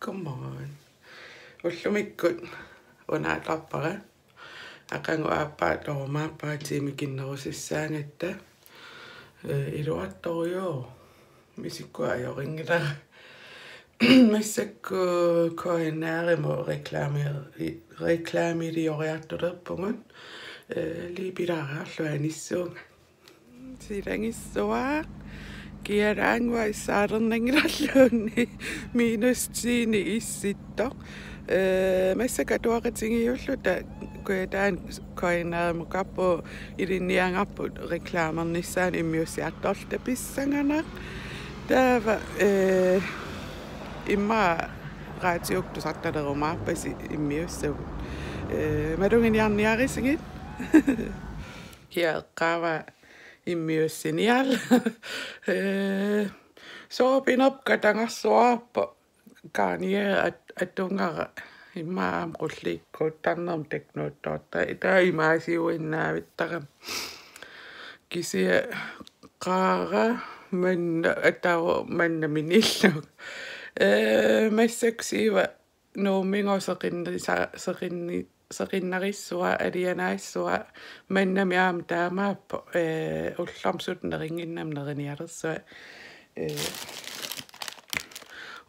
Godmorgen. Ullumikut unaaqarpara aqangu aappaat ormaappaat tiimikinnerusissaanatta iluartorio misikkua ajoringila massakku koinaarimo reklaamilioriartulerpungut liipilaarearlu anissuunga silangissuaq kialaangua issaalernangilarluunni -10 issittoq massaka tuaqatingiulluta kuetaan koinaarimo kappu ilinniangarput reklaamernissaani immiussiartorluta pissanganaq taava imma raatiuktusartalerumaarpasi immiussavut malunginiarniarisingit kiaqqaava immiussinial soopinop katangarsuarpo kaania atungara immaam qulliikkuuttarnerm teknuuttorta ita imaasiuinnaavittarам kisia qaara manna ataru manna minilluk massaksiiva nuumingoseqinnarissua alianaissua mannamiaam taamaappo ullarmsut neringinnam nerinialerssua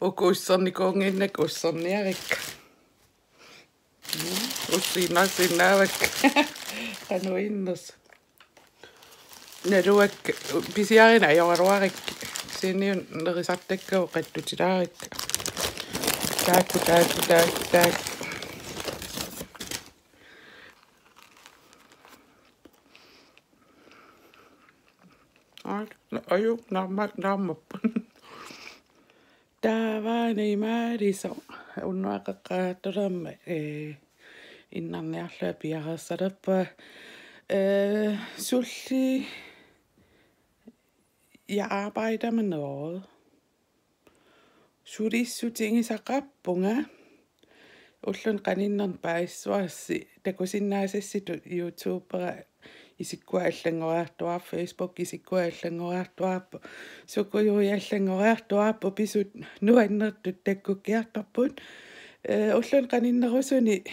ukuussernikunginnak usserniarikka ussiinarsinnaavakka qanuinners naluak pisiarina ajoraluarikki siniun nerisartakkau qattutilaarikka taakku ayuk naarmappun taavaani maariso unnuaqeqqaattulerma innarniarlua piarerssalerpa sulli jeg arbejder med noget. Sulissutingisaqappunga ullun qaninnern paissuarsi takusinnaasassit YouTubera isikkuallangoriartuar Facebook isikkuallangoriartuarpu sukujuriallangoriartuarpu pisut nuannertut takkukkiartarput ullun qaninnerusuni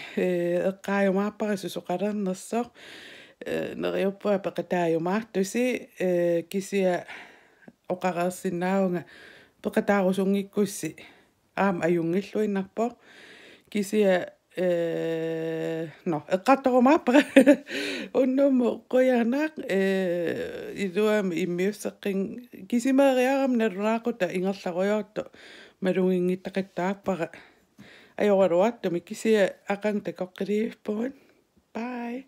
eqqaajumaarparisusoqalernersoq neriuppua peqataajumaartusi kisia oqareersinnaavunga peqataarusunngikkussi aam ajungilluinnarpo kisia eqqartorumaarpara unnumu quyaarnaaq iluam immiusseqqin kisimeeriaram nalunaaquta ingerlaruyortu malungingittaqattaarpara ajoraluartumi kisia aqang takoqqiliippugut bye